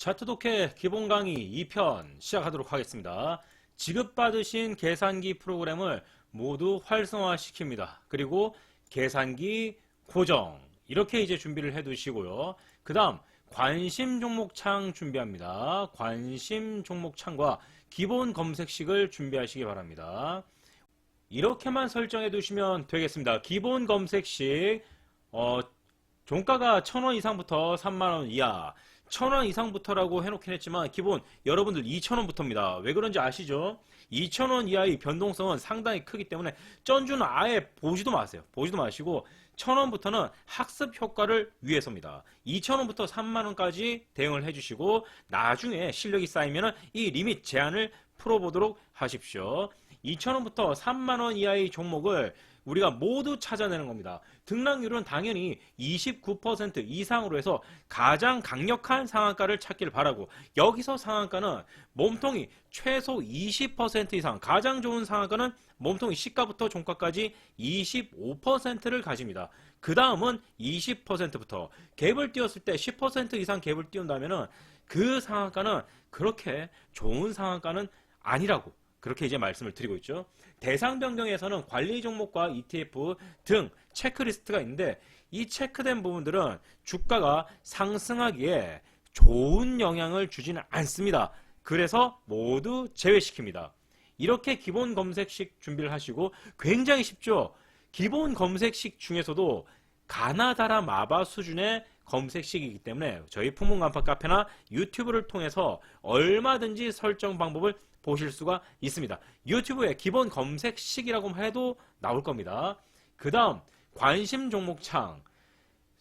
차트독해 기본 강의 2편 시작하도록 하겠습니다. 지급받으신 계산기 프로그램을 모두 활성화시킵니다. 그리고 계산기 고정 이렇게 이제 준비를 해 두시고요. 그 다음 관심 종목창 준비합니다. 관심 종목창과 기본 검색식을 준비하시기 바랍니다. 이렇게만 설정해 두시면 되겠습니다. 기본 검색식 종가가 1,000원 이상부터 3만원 이하 1,000원 이상부터라고 해놓긴 했지만 기본 여러분들 2,000원부터입니다. 왜 그런지 아시죠? 2,000원 이하의 변동성은 상당히 크기 때문에 전주는 아예 보지도 마세요. 보지도 마시고 1,000원부터는 학습 효과를 위해서입니다. 2,000원부터 3만원까지 대응을 해주시고 나중에 실력이 쌓이면 이 리밋 제한을 풀어보도록 하십시오. 2,000원부터 3만원 이하의 종목을 우리가 모두 찾아내는 겁니다. 등락률은 당연히 29% 이상으로 해서 가장 강력한 상한가를 찾기를 바라고, 여기서 상한가는 몸통이 최소 20% 이상, 가장 좋은 상한가는 몸통이 시가부터 종가까지 25%를 가집니다. 그 다음은 20%부터 갭을 띄웠을 때 10% 이상 갭을 띄운다면 그 상한가는 그렇게 좋은 상한가는 아니라고, 그렇게 이제 말씀을 드리고 있죠. 대상 변경에서는 관리 종목과 ETF 등 체크리스트가 있는데 이 체크된 부분들은 주가가 상승하기에 좋은 영향을 주지는 않습니다. 그래서 모두 제외시킵니다. 이렇게 기본 검색식 준비를 하시고, 굉장히 쉽죠. 기본 검색식 중에서도 가나다라 마바 수준의 검색식이기 때문에 저희 풍문간파 카페나 유튜브를 통해서 얼마든지 설정 방법을 보실 수가 있습니다. 유튜브에 기본 검색식이라고 해도 나올 겁니다. 그 다음 관심 종목창.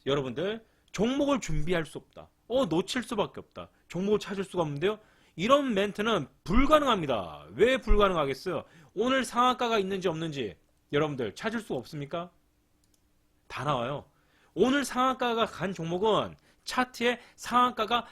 여러분들 종목을 준비할 수 없다, 놓칠 수밖에 없다, 종목을 찾을 수가 없는데요, 이런 멘트는 불가능합니다. 왜 불가능하겠어요? 오늘 상한가가 있는지 없는지 여러분들 찾을 수가 없습니까? 다 나와요. 오늘 상한가가 간 종목은 차트에 상한가가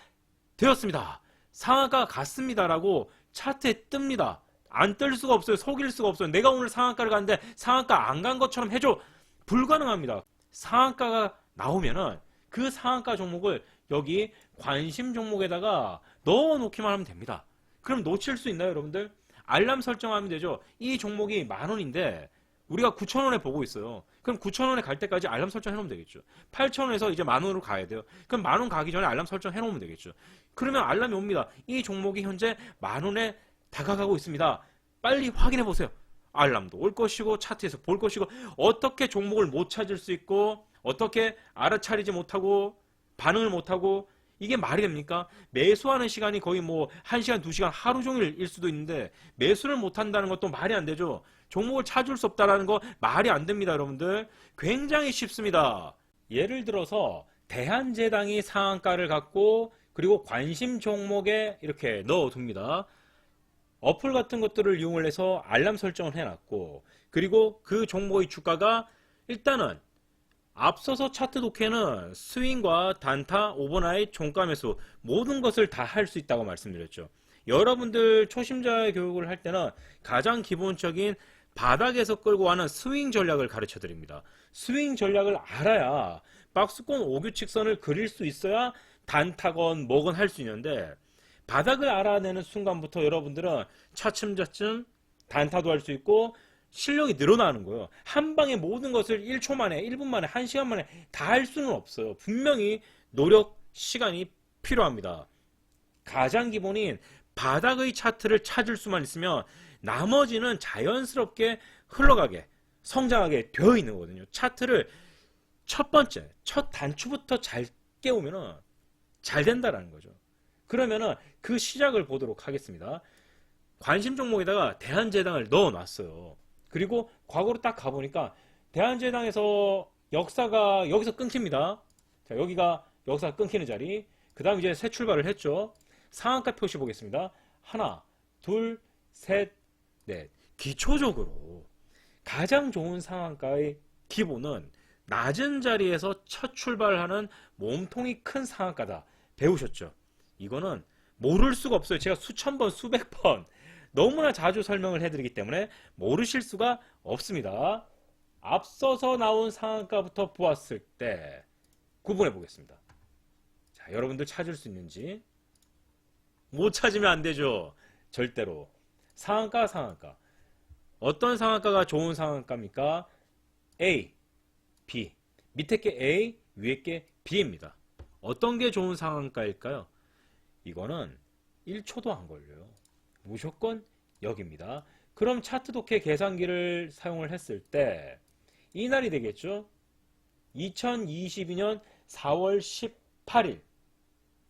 되었습니다, 상한가가 갔습니다라고 차트에 뜹니다. 안 뜰 수가 없어요. 속일 수가 없어요. 내가 오늘 상한가를 갔는데 상한가 안 간 것처럼 해줘. 불가능합니다. 상한가가 나오면은 그 상한가 종목을 여기 관심 종목에다가 넣어 놓기만 하면 됩니다. 그럼 놓칠 수 있나요, 여러분들? 알람 설정하면 되죠. 이 종목이 10,000원인데 우리가 9,000원에 보고 있어요. 그럼 9,000원에 갈 때까지 알람 설정 해놓으면 되겠죠. 8,000원에서 이제 10,000원으로 가야 돼요. 그럼 10,000원 가기 전에 알람 설정 해놓으면 되겠죠. 그러면 알람이 옵니다. 이 종목이 현재 10,000원에 다가가고 있습니다. 빨리 확인해 보세요. 알람도 올 것이고 차트에서 볼 것이고, 어떻게 종목을 못 찾을 수 있고 어떻게 알아차리지 못하고 반응을 못하고, 이게 말이 됩니까? 매수하는 시간이 거의 뭐 1시간, 2시간, 하루 종일일 수도 있는데 매수를 못한다는 것도 말이 안 되죠. 종목을 찾을 수 없다는 거 말이 안 됩니다, 여러분들. 굉장히 쉽습니다. 예를 들어서 대한제당이 상한가를 갖고 그리고 관심 종목에 이렇게 넣어둡니다. 어플 같은 것들을 이용을 해서 알람 설정을 해놨고, 그리고 그 종목의 주가가 일단은 앞서서 차트 독해는 스윙과 단타, 오버나잇, 종가 매수 모든 것을 다 할 수 있다고 말씀드렸죠. 여러분들 초심자의 교육을 할 때는 가장 기본적인 바닥에서 끌고 가는 스윙 전략을 가르쳐 드립니다. 스윙 전략을 알아야 박스권 5규칙선을 그릴 수 있어야 단타건 뭐건 할 수 있는데, 바닥을 알아내는 순간부터 여러분들은 차츰차츰 단타도 할 수 있고 실력이 늘어나는 거예요. 한 방에 모든 것을 1초 만에, 1분 만에, 1시간 만에 다 할 수는 없어요. 분명히 노력, 시간이 필요합니다. 가장 기본인 바닥의 차트를 찾을 수만 있으면 나머지는 자연스럽게 흘러가게, 성장하게 되어 있는 거거든요. 차트를 첫 번째, 첫 단추부터 잘 깨우면 잘 된다라는 거죠. 그러면은 그 시작을 보도록 하겠습니다. 관심 종목에다가 대한제당을 넣어 놨어요. 그리고 과거로 딱 가보니까 대한제당에서 역사가 여기서 끊깁니다. 자, 여기가 역사가 끊기는 자리. 그 다음 이제 새 출발을 했죠. 상한가 표시 보겠습니다. 하나, 둘, 셋, 넷. 기초적으로 가장 좋은 상한가의 기본은 낮은 자리에서 첫 출발하는 몸통이 큰 상한가다. 배우셨죠? 이거는 모를 수가 없어요. 제가 수천 번, 수백 번 너무나 자주 설명을 해드리기 때문에 모르실 수가 없습니다. 앞서서 나온 상한가부터 보았을 때 구분해 보겠습니다. 자, 여러분들 찾을 수 있는지. 못 찾으면 안 되죠. 절대로. 상한가, 상한가. 어떤 상한가가 좋은 상한가입니까? A, B. 밑에 게 A, 위에 게 B입니다. 어떤 게 좋은 상한가일까요? 이거는 1초도 안 걸려요. 무조건 여기입니다. 그럼 차트 독해 계산기를 사용을 했을 때 이날이 되겠죠? 2022년 4월 18일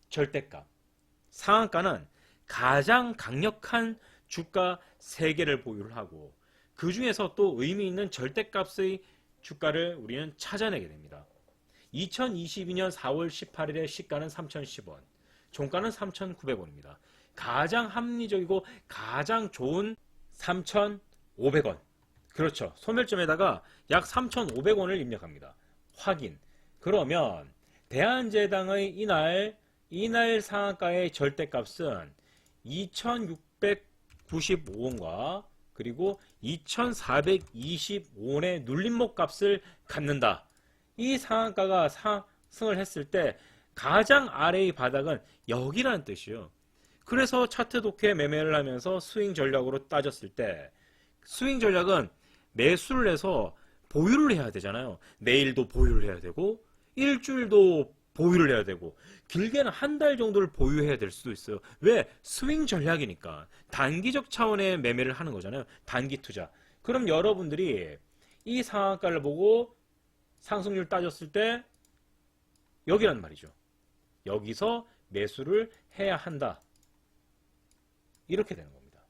절대값. 상한가는 가장 강력한 주가 3개를 보유를 하고 그 중에서 또 의미 있는 절대값의 주가를 우리는 찾아내게 됩니다. 2022년 4월 18일의 시가는 3,010원, 종가는 3,900원입니다. 가장 합리적이고 가장 좋은 3,500원. 그렇죠. 소멸점에다가 약 3,500원을 입력합니다. 확인. 그러면 대한제당의 이날 상한가의 절대값은 2,695원과 그리고 2,425원의 눌림목 값을 갖는다. 이 상한가가 상승을 했을 때 가장 아래의 바닥은 여기라는 뜻이요. 그래서 차트 독해 매매를 하면서 스윙 전략으로 따졌을 때 스윙 전략은 매수를 해서 보유를 해야 되잖아요. 내일도 보유를 해야 되고 일주일도 보유를 해야 되고 길게는 한 달 정도를 보유해야 될 수도 있어요. 왜? 스윙 전략이니까. 단기적 차원의 매매를 하는 거잖아요. 단기 투자. 그럼 여러분들이 이 상한가를 보고 상승률 따졌을 때 여기란 말이죠. 여기서 매수를 해야 한다. 이렇게 되는 겁니다.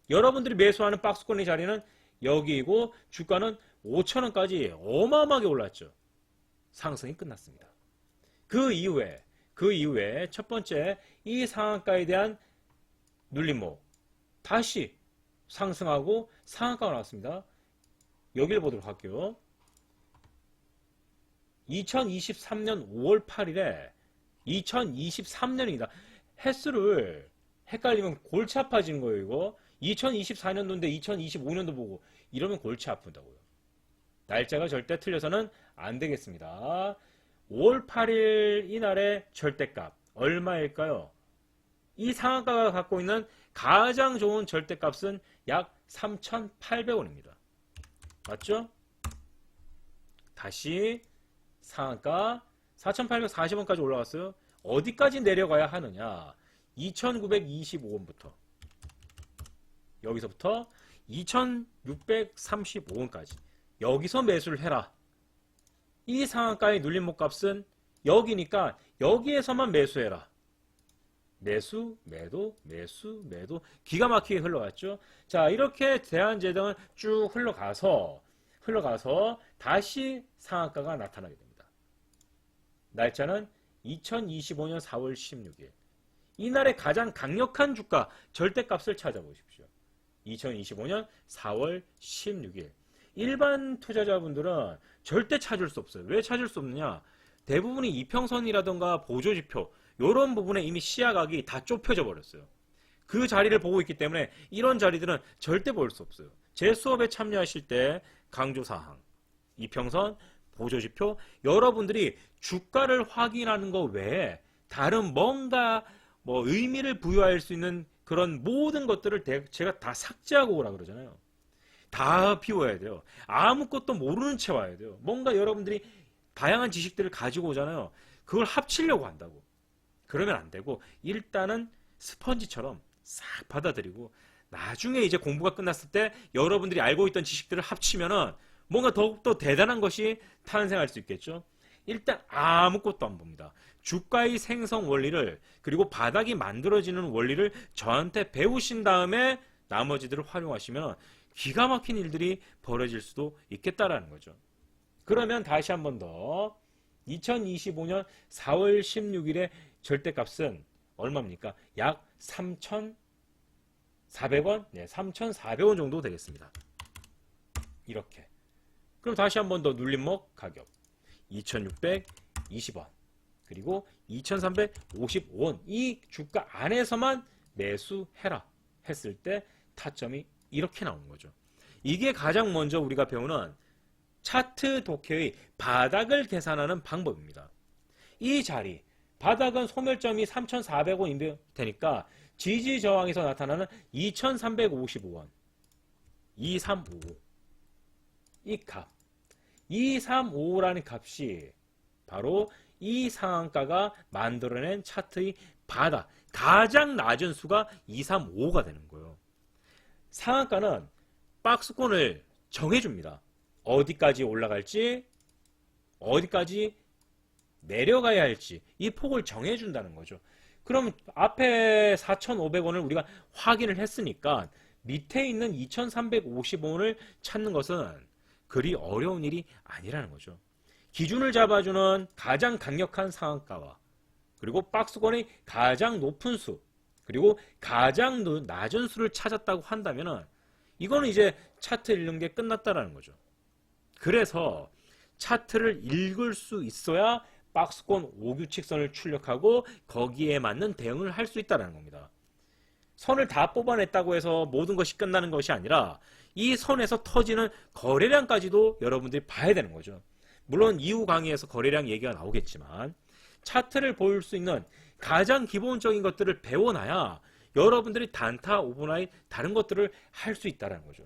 여러분들이 매수하는 박스권의 자리는 여기이고 주가는 5,000원까지 어마어마하게 올랐죠. 상승이 끝났습니다. 그 이후에 첫 번째 이 상한가에 대한 눌림목 다시 상승하고 상한가가 나왔습니다. 여기를 보도록 할게요. 2023년 5월 8일에 2023년입니다. 횟수를 헷갈리면 골치 아파지는 거예요. 이거 2024년도인데 2025년도 보고 이러면 골치 아픈다고요. 날짜가 절대 틀려서는 안 되겠습니다. 5월 8일 이날의 절대값 얼마일까요? 이 상한가가 갖고 있는 가장 좋은 절대값은 약 3,800원입니다. 맞죠? 다시 상한가 4,840원까지 올라갔어요. 어디까지 내려가야 하느냐? 2,925원부터 여기서부터 2,635원까지 여기서 매수를 해라. 이 상한가의 눌림목 값은 여기니까 여기에서만 매수해라. 매수, 매도, 매수, 매도 기가 막히게 흘러갔죠. 자, 이렇게 대한제당은 쭉 흘러가서 다시 상한가가 나타나게 됩니다. 날짜는 2025년 4월 16일. 이날의 가장 강력한 주가 절대값을 찾아보십시오. 2025년 4월 16일. 일반 투자자분들은 절대 찾을 수 없어요. 왜 찾을 수 없느냐? 대부분이 이평선이라던가 보조지표 이런 부분에 이미 시야각이 다 좁혀져 버렸어요. 그 자리를 보고 있기 때문에 이런 자리들은 절대 볼 수 없어요. 제 수업에 참여하실 때 강조사항, 이평선, 보조지표 여러분들이 주가를 확인하는 것 외에 다른 뭔가 의미를 부여할 수 있는 그런 모든 것들을 제가 다 삭제하고 오라 그러잖아요. 다 비워야 돼요. 아무것도 모르는 채 와야 돼요. 뭔가 여러분들이 다양한 지식들을 가지고 오잖아요. 그걸 합치려고 한다고. 그러면 안 되고 일단은 스펀지처럼 싹 받아들이고 나중에 이제 공부가 끝났을 때 여러분들이 알고 있던 지식들을 합치면은 뭔가 더욱더 대단한 것이 탄생할 수 있겠죠. 일단 아무것도 안 봅니다. 주가의 생성 원리를 그리고 바닥이 만들어지는 원리를 저한테 배우신 다음에 나머지들을 활용하시면 기가 막힌 일들이 벌어질 수도 있겠다라는 거죠. 그러면 다시 한 번 더 2025년 4월 16일의 절대값은 얼마입니까? 약 3,400원? 네, 3,400원 정도 되겠습니다. 이렇게. 그럼 다시 한 번 더 눌림목 가격 2,620원 그리고 2,355원 이 주가 안에서만 매수해라 했을 때 타점이 이렇게 나오는 거죠. 이게 가장 먼저 우리가 배우는 차트 독해의 바닥을 계산하는 방법입니다. 이 자리 바닥은 소멸점이 3,400원 되니까 지지 저항에서 나타나는 2,355원 235 이 값 235라는 값이 바로 이 상한가가 만들어낸 차트의 바닥 가장 낮은 수가 235가 되는 거예요. 상한가는 박스권을 정해줍니다. 어디까지 올라갈지 어디까지 내려가야 할지 이 폭을 정해준다는 거죠. 그럼 앞에 4,500원을 우리가 확인을 했으니까 밑에 있는 2,355원을 찾는 것은 그리 어려운 일이 아니라는 거죠. 기준을 잡아주는 가장 강력한 상한가와 그리고 박스권의 가장 높은 수 그리고 가장 낮은 수를 찾았다고 한다면 이거는 이제 차트 읽는 게 끝났다라는 거죠. 그래서 차트를 읽을 수 있어야 박스권 5규칙선을 출력하고 거기에 맞는 대응을 할 수 있다는 겁니다. 선을 다 뽑아냈다고 해서 모든 것이 끝나는 것이 아니라 이 선에서 터지는 거래량까지도 여러분들이 봐야 되는 거죠. 물론 이후 강의에서 거래량 얘기가 나오겠지만 차트를 볼 수 있는 가장 기본적인 것들을 배워놔야 여러분들이 단타, 오버나잇 다른 것들을 할 수 있다는 거죠.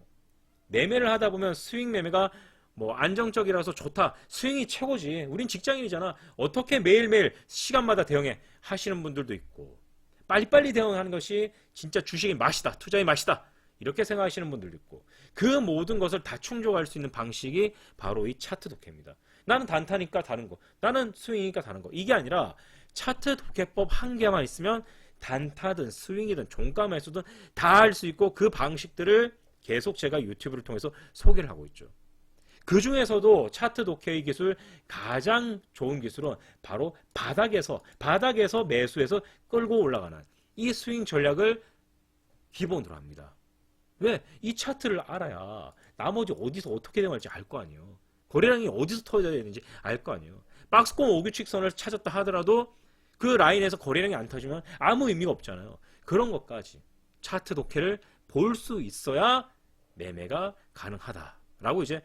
매매를 하다 보면 스윙 매매가 뭐 안정적이라서 좋다. 스윙이 최고지. 우린 직장인이잖아. 어떻게 매일매일 시간마다 대응해 하시는 분들도 있고 빨리빨리 대응하는 것이 진짜 주식의 맛이다. 투자의 맛이다. 이렇게 생각하시는 분들도 있고 그 모든 것을 다 충족할 수 있는 방식이 바로 이 차트 독해입니다. 나는 단타니까 다른 거. 나는 스윙이니까 다른 거. 이게 아니라 차트 독해법 한 개만 있으면 단타든 스윙이든 종가 매수든 다 할 수 있고 그 방식들을 계속 제가 유튜브를 통해서 소개를 하고 있죠. 그 중에서도 차트 독해의 기술 가장 좋은 기술은 바로 바닥에서 매수해서 끌고 올라가는 이 스윙 전략을 기본으로 합니다. 왜? 이 차트를 알아야 나머지 어디서 어떻게 대응할지 알 거 아니에요. 거래량이 어디서 터져야 되는지 알 거 아니에요. 박스권 5규칙선을 찾았다 하더라도 그 라인에서 거래량이 안 터지면 아무 의미가 없잖아요. 그런 것까지 차트 독해를 볼 수 있어야 매매가 가능하다라고 이제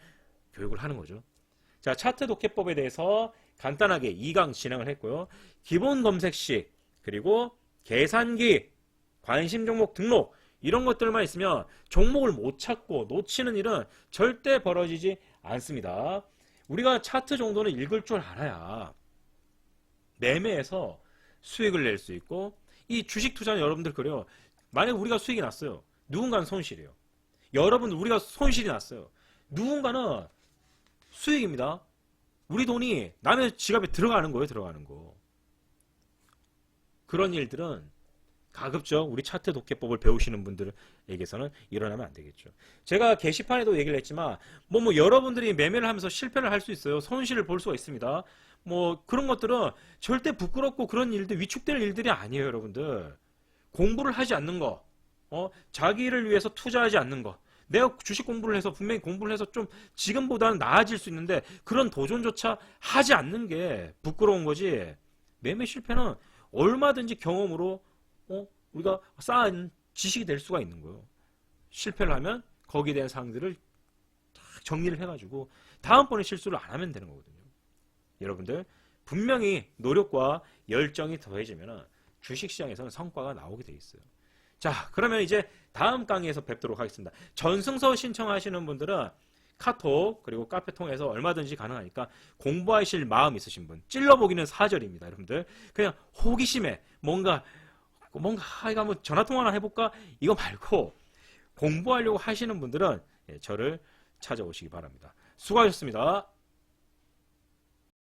교육을 하는 거죠. 자, 차트 독해법에 대해서 간단하게 2강 진행을 했고요. 기본 검색식 그리고 계산기, 관심 종목 등록 이런 것들만 있으면 종목을 못 찾고 놓치는 일은 절대 벌어지지 않습니다. 우리가 차트 정도는 읽을 줄 알아야 매매에서 수익을 낼 수 있고 이 주식 투자는 여러분들 그래요. 만약 우리가 수익이 났어요. 누군가는 손실이에요. 여러분들 우리가 손실이 났어요. 누군가는 수익입니다. 우리 돈이 남의 지갑에 들어가는 거예요. 들어가는 거. 그런 일들은 가급적 우리 차트 독해법을 배우시는 분들에게서는 일어나면 안 되겠죠. 제가 게시판에도 얘기를 했지만 뭐 여러분들이 매매를 하면서 실패를 할 수 있어요. 손실을 볼 수가 있습니다. 뭐 그런 것들은 절대 부끄럽고 그런 일들 위축될 일들이 아니에요. 여러분들 공부를 하지 않는 거 자기를 위해서 투자하지 않는 거 내가 주식 공부를 해서 분명히 공부를 해서 좀 지금보다는 나아질 수 있는데 그런 도전조차 하지 않는 게 부끄러운 거지. 매매 실패는 얼마든지 경험으로 우리가 쌓은 지식이 될 수가 있는 거예요. 실패를 하면 거기에 대한 사항들을 정리를 해가지고 다음번에 실수를 안 하면 되는 거거든요. 여러분들 분명히 노력과 열정이 더해지면 주식시장에서는 성과가 나오게 돼 있어요. 자, 그러면 이제 다음 강의에서 뵙도록 하겠습니다. 전승서 신청하시는 분들은 카톡 그리고 카페 통해서 얼마든지 가능하니까 공부하실 마음 있으신 분 찔러보기는 사절입니다. 여러분들 그냥 호기심에 뭔가 이거 한번 전화통화나 해볼까 이거 말고 공부하려고 하시는 분들은 저를 찾아오시기 바랍니다. 수고하셨습니다.